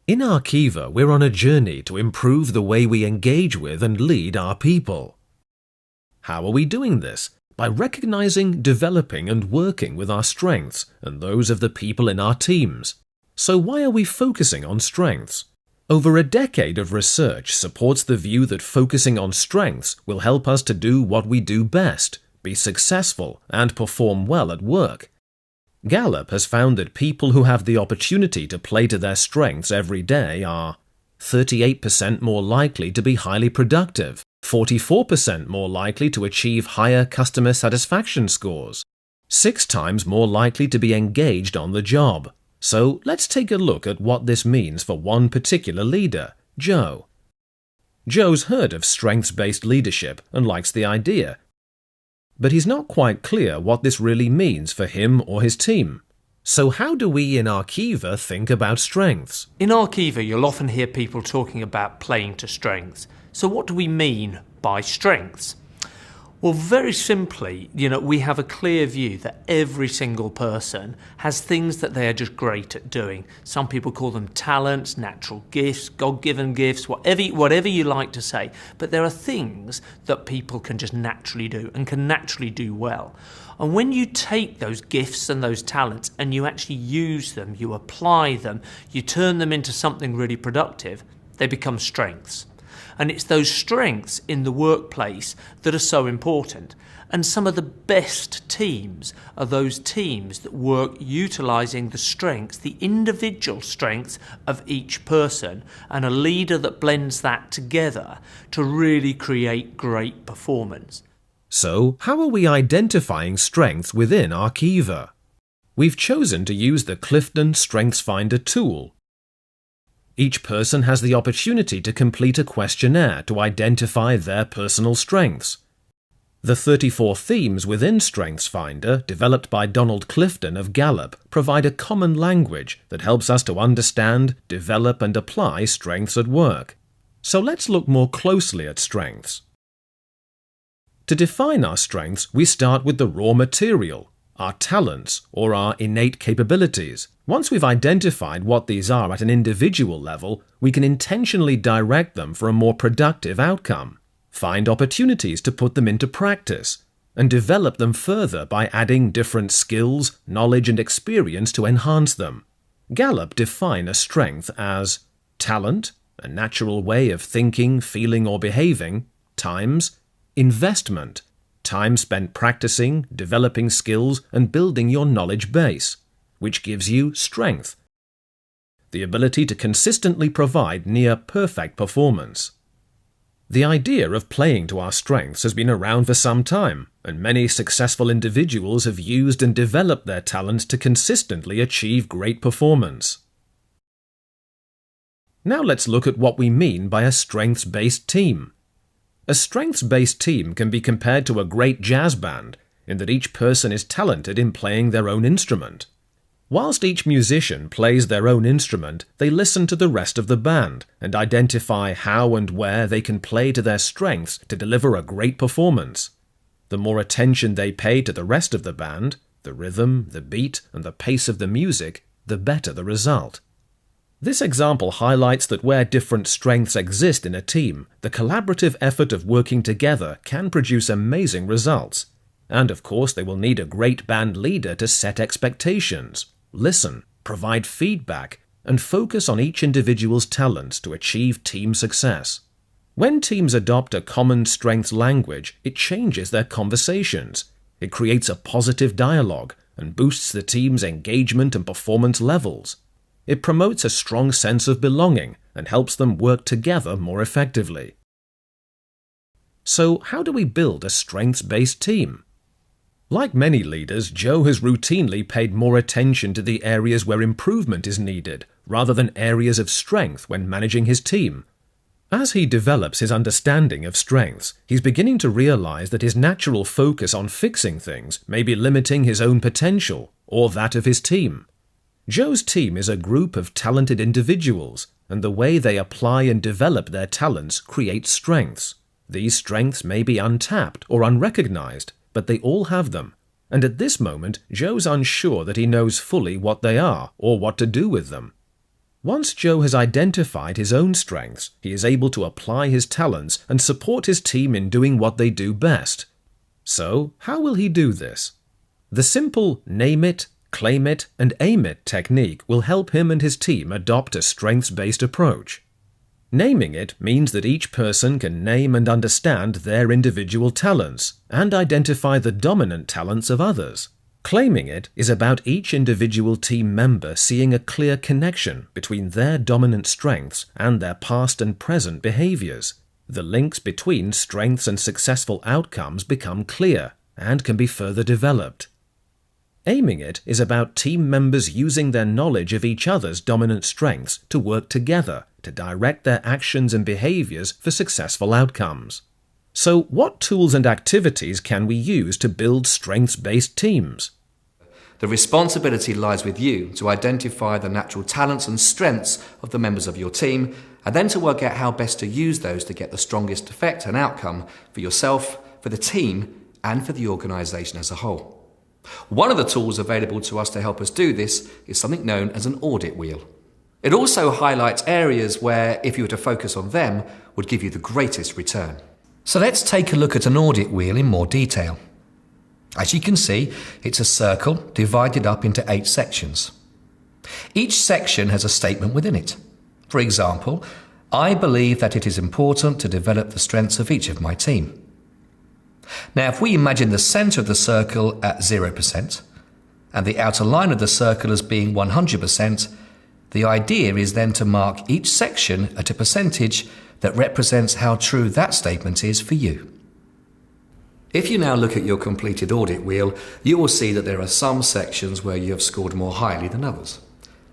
In Arqiva, we're on a journey to improve the way we engage with and lead our people. How are we doing this? By recognizing, developing and working with our strengths and those of the people in our teams. So why are we focusing on strengths? Over a decade of research supports the view that focusing on strengths will help us to do what we do best, be successful and perform well at work. Gallup has found that people who have the opportunity to play to their strengths every day are 38% more likely to be highly productive, 44% more likely to achieve higher customer satisfaction scores, 6 times more likely to be engaged on the job. So let's take a look at what this means for one particular leader, Joe. Joe's heard of strengths-based leadership and likes the idea, but he's not quite clear what this really means for him or his team. So how do we in Arqiva think about strengths? In Arqiva, you'll often hear people talking about playing to strengths. So what do we mean by strengths? Well, very simply, we have a clear view that every single person has things that they are just great at doing. Some people call them talents, natural gifts, God-given gifts, whatever you like to say. But there are things that people can just naturally do and can naturally do well. And when you take those gifts and those talents and you actually use them, you apply them, you turn them into something really productive, they become strengths. And it's those strengths in the workplace that are so important. And some of the best teams are those teams that work utilising the strengths, the individual strengths of each person, and a leader that blends that together to really create great performance. So, how are we identifying strengths within Arqiva? We've chosen to use the Clifton Strengths Finder tool. Each person has the opportunity to complete a questionnaire to identify their personal strengths. The 34 themes within StrengthsFinder, developed by Donald Clifton of Gallup, provide a common language that helps us to understand, develop and apply strengths at work. So let's look more closely at strengths. To define our strengths, we start with the raw material, our talents or our innate capabilities. Once we've identified what these are at an individual level, we can intentionally direct them for a more productive outcome, find opportunities to put them into practice, and develop them further by adding different skills, knowledge and experience to enhance them. Gallup define a strength as talent, a natural way of thinking, feeling or behaving, times investment, time spent practicing, developing skills and building your knowledge base, which gives you strength, the ability to consistently provide near-perfect performance. The idea of playing to our strengths has been around for some time, and many successful individuals have used and developed their talents to consistently achieve great performance. Now let's look at what we mean by a strengths-based team. A strengths-based team can be compared to a great jazz band in that each person is talented in playing their own instrument. Whilst each musician plays their own instrument, they listen to the rest of the band and identify how and where they can play to their strengths to deliver a great performance. The more attention they pay to the rest of the band, the rhythm, the beat, and the pace of the music, the better the result. This example highlights that where different strengths exist in a team, the collaborative effort of working together can produce amazing results. And of course, they will need a great band leader to set expectations, listen, provide feedback, and focus on each individual's talents to achieve team success. When teams adopt a common strengths language, it changes their conversations. It creates a positive dialogue and boosts the team's engagement and performance levels. It promotes a strong sense of belonging and helps them work together more effectively. So, how do we build a strengths-based team? Like many leaders, Joe has routinely paid more attention to the areas where improvement is needed, rather than areas of strength when managing his team. As he develops his understanding of strengths, he's beginning to realize that his natural focus on fixing things may be limiting his own potential, or that of his team. Joe's team is a group of talented individuals, and the way they apply and develop their talents creates strengths. These strengths may be untapped or unrecognized, but they all have them, and at this moment Joe's unsure that he knows fully what they are or what to do with them. Once Joe has identified his own strengths, he is able to apply his talents and support his team in doing what they do best. So, how will he do this? The simple name it, claim it, and aim it technique will help him and his team adopt a strengths-based approach. Naming it means that each person can name and understand their individual talents and identify the dominant talents of others. Claiming it is about each individual team member seeing a clear connection between their dominant strengths and their past and present behaviors. The links between strengths and successful outcomes become clear and can be further developed. Aiming it is about team members using their knowledge of each other's dominant strengths to work together to direct their actions and behaviors for successful outcomes. So, what tools and activities can we use to build strengths-based teams? The responsibility lies with you to identify the natural talents and strengths of the members of your team, and then to work out how best to use those to get the strongest effect and outcome for yourself, for the team, and for the organisation as a whole. One of the tools available to us to help us do this is something known as an audit wheel. It also highlights areas where, if you were to focus on them, would give you the greatest return. So let's take a look at an audit wheel in more detail. As you can see, it's a circle divided up into 8 sections. Each section has a statement within it. For example, I believe that it is important to develop the strengths of each of my team. Now, if we imagine the centre of the circle at 0% and the outer line of the circle as being 100%, the idea is then to mark each section at a percentage that represents how true that statement is for you. If you now look at your completed audit wheel, you will see that there are some sections where you have scored more highly than others.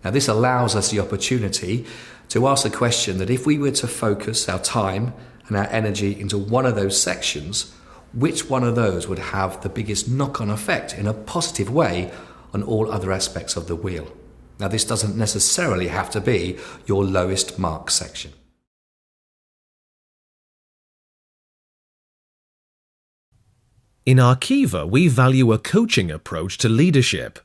Now, this allows us the opportunity to ask a question that if we were to focus our time and our energy into one of those sections, which one of those would have the biggest knock-on effect in a positive way on all other aspects of the wheel? Now, this doesn't necessarily have to be your lowest mark section. In Arqiva, we value a coaching approach to leadership.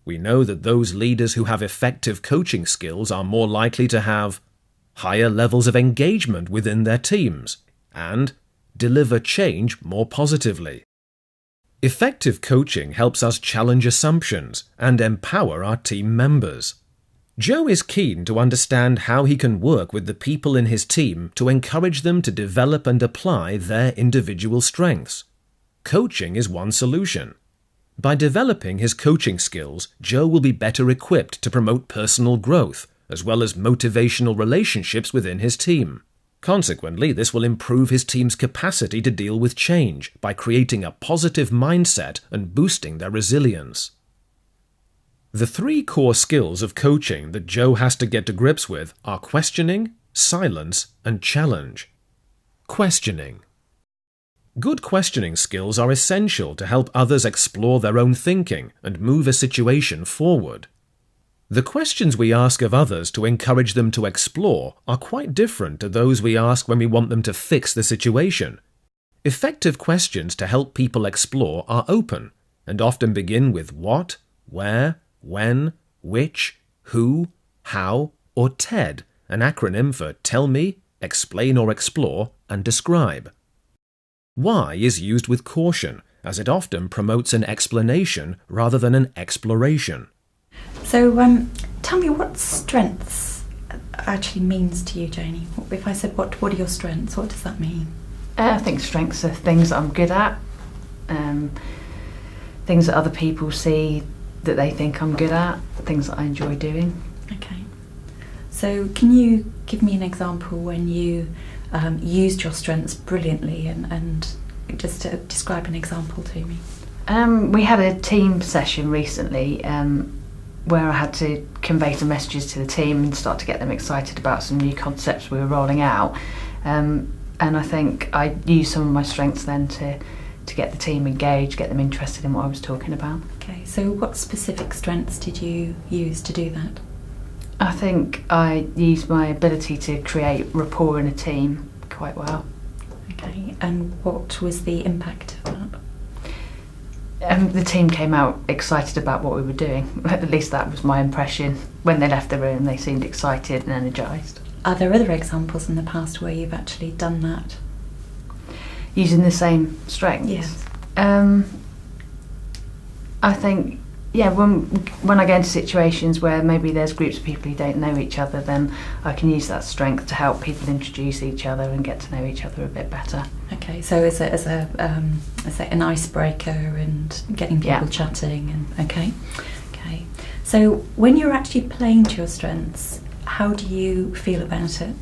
We know that those leaders who have effective coaching skills are more likely to have higher levels of engagement within their teams and deliver change more positively. Effective coaching helps us challenge assumptions and empower our team members. Joe is keen to understand how he can work with the people in his team to encourage them to develop and apply their individual strengths. Coaching is one solution. By developing his coaching skills, Joe will be better equipped to promote personal growth, as well as motivational relationships within his team. Consequently, this will improve his team's capacity to deal with change by creating a positive mindset and boosting their resilience. The 3 core skills of coaching that Joe has to get to grips with are questioning, silence, and challenge. Questioning. Good questioning skills are essential to help others explore their own thinking and move a situation forward. The questions we ask of others to encourage them to explore are quite different to those we ask when we want them to fix the situation. Effective questions to help people explore are open and often begin with what, where, when, which, who, how, or TED, an acronym for Tell Me, Explain or Explore, and Describe. Why is used with caution, as it often promotes an explanation rather than an exploration. So, tell me what strengths actually means to you, Janie. If I said, what are your strengths, what does that mean? I think strengths are things that I'm good at, things that other people see that they think I'm good at, things that I enjoy doing. Okay. So, can you give me an example when you used your strengths brilliantly and just to describe an example to me? We had a team session recently where I had to convey some messages to the team and start to get them excited about some new concepts we were rolling out. And I think I used some of my strengths then to get the team engaged, get them interested in what I was talking about. Okay, so what specific strengths did you use to do that? I think I used my ability to create rapport in a team quite well. Okay, and what was the impact of that? The team came out excited about what we were doing. At least that was my impression. when they left the room, they seemed excited and energised. Are there other examples in the past where you've actually done that? Using the same strengths? Yes. I think, when I get into situations where maybe there's groups of people who don't know each other, then I can use that strength to help people introduce each other and get to know each other a bit better. Okay, so as an icebreaker and getting people chatting, and okay. So when you're actually playing to your strengths, how do you feel about it?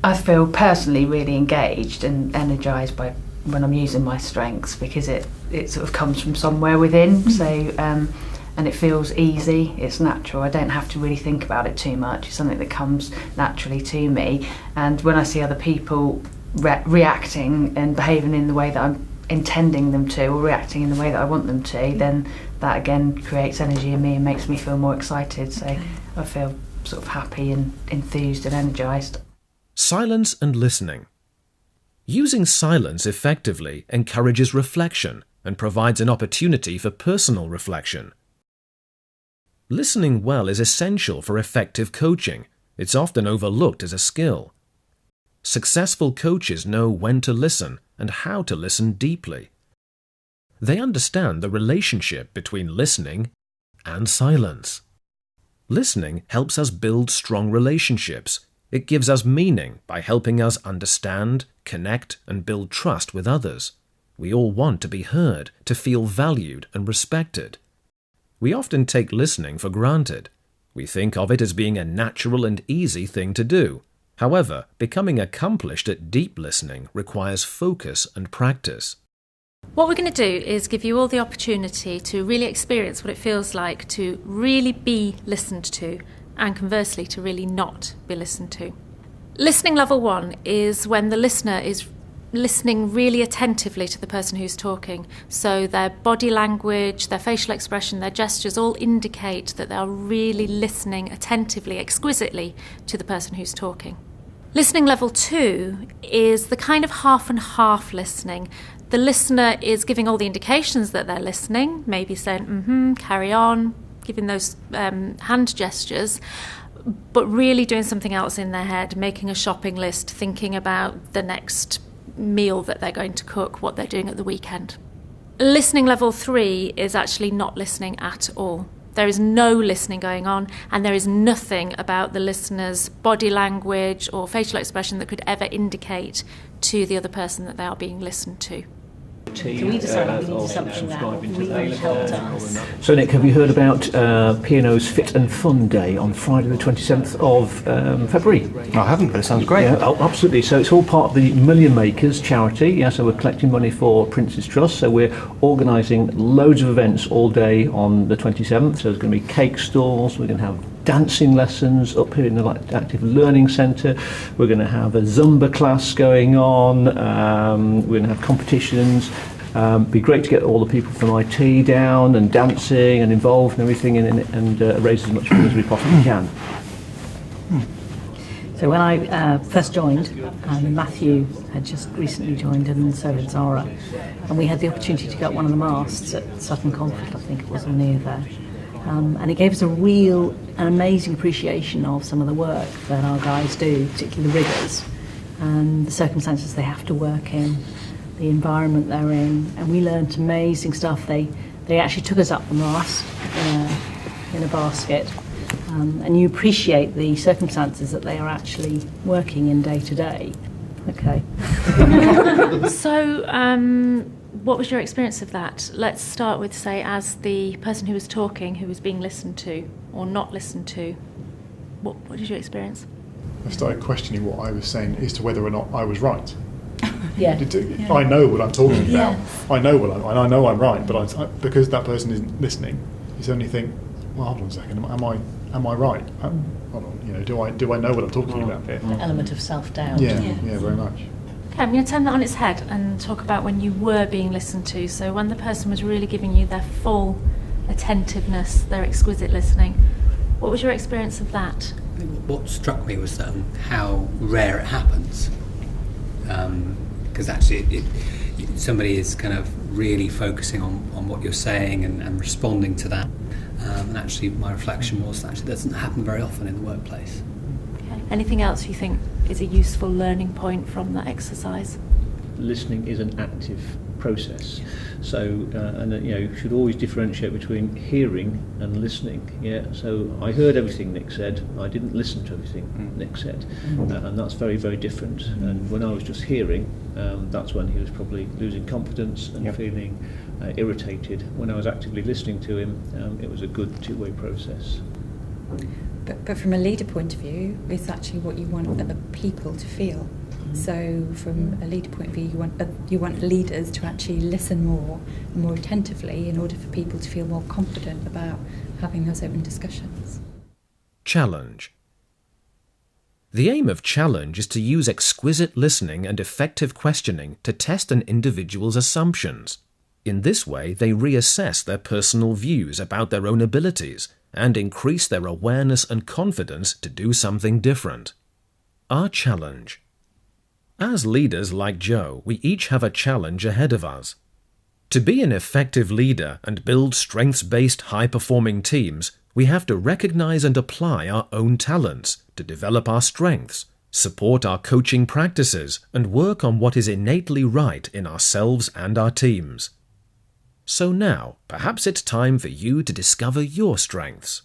I feel personally really engaged and energised by when I'm using my strengths, because it sort of comes from somewhere within. So and it feels easy, it's natural. I don't have to really think about it too much. It's something that comes naturally to me. And when I see other people reacting and behaving in the way that I'm intending them to, or reacting in the way that I want them to, then that again creates energy in me and makes me feel more excited. So I feel sort of happy and enthused and energised. Silence and listening. Using silence effectively encourages reflection and provides an opportunity for personal reflection. Listening well is essential for effective coaching. It's often overlooked as a skill. Successful coaches know when to listen and how to listen deeply. They understand the relationship between listening and silence. Listening helps us build strong relationships. It gives us meaning by helping us understand, connect, and build trust with others. We all want to be heard, to feel valued and respected. We often take listening for granted. We think of it as being a natural and easy thing to do. However, becoming accomplished at deep listening requires focus and practice. What we're going to do is give you all the opportunity to really experience what it feels like to really be listened to, and conversely to really not be listened to. Listening level 1 is when the listener is listening really attentively to the person who's talking. So their body language, their facial expression, their gestures all indicate that they are really listening attentively, exquisitely to the person who's talking. Listening level 2 is the kind of half and half listening. The listener is giving all the indications that they're listening, maybe saying, carry on, giving those hand gestures, but really doing something else in their head, making a shopping list, thinking about the next meal that they're going to cook, what they're doing at the weekend. Listening level 3 is actually not listening at all. There is no listening going on, and there is nothing about the listener's body language or facial expression that could ever indicate to the other person that they are being listened to. So we decided we needed something that really helped us. So Nick, have you heard about P&O's Fit and Fun Day on Friday the 27th of February? I haven't, but it sounds great. Yeah, absolutely. So it's all part of the Million Makers charity. Yeah, so we're collecting money for Prince's Trust. So we're organising loads of events all day on the 27th. So there's going to be cake stalls. We're going to have dancing lessons up here in the Active Learning Centre. We're going to have a Zumba class going on. We're going to have competitions. Be great to get all the people from IT down and dancing and involved and everything and raise as much money as we possibly can. So when I first joined, Matthew had just recently joined, and so had Zara, and we had the opportunity to go up one of the masts at Sutton Conflict, I think it was, or near there. And it gave us an amazing appreciation of some of the work that our guys do, particularly the riggers, and the circumstances they have to work in, the environment they're in, and we learnt amazing stuff. They actually took us up the mast in a basket, and you appreciate the circumstances that they are actually working in day to day. Okay. So, what was your experience of that? Let's start with, say, as the person who was talking, who was being listened to or not listened to. What did you experience? I started questioning what I was saying as to whether or not I was right. Yeah. I know what I'm talking about. Yes. I know I'm right, but because that person isn't listening, you suddenly think, well, hold on a second, am I right? Hold on, do I know what I'm talking about here? Element of self-doubt. Yeah, very much. Okay, I'm going to turn that on its head and talk about when you were being listened to. So when the person was really giving you their full attentiveness, their exquisite listening. What was your experience of that? What struck me was how rare it happens. Because actually somebody is kind of really focusing on what you're saying and responding to that. And actually my reflection was that doesn't happen very often in the workplace. Okay. Anything else you think is a useful learning point from that exercise? Listening is an active process, so you should always differentiate between hearing and listening. So I heard everything Nick said, I didn't listen to everything Nick said, and that's very, very different. And when I was just hearing, that's when he was probably losing confidence and feeling irritated. When I was actively listening to him, it was a good two-way process. But from a leader point of view, it's actually what you want other people to feel. So from a leader point of view, you want leaders to actually listen more attentively in order for people to feel more confident about having those open discussions. Challenge. The aim of challenge is to use exquisite listening and effective questioning to test an individual's assumptions. In this way, they reassess their personal views about their own abilities and increase their awareness and confidence to do something different. Our challenge. As leaders like Joe, we each have a challenge ahead of us. To be an effective leader and build strengths-based high-performing teams, we have to recognize and apply our own talents to develop our strengths, support our coaching practices, and work on what is innately right in ourselves and our teams. So now, perhaps it's time for you to discover your strengths.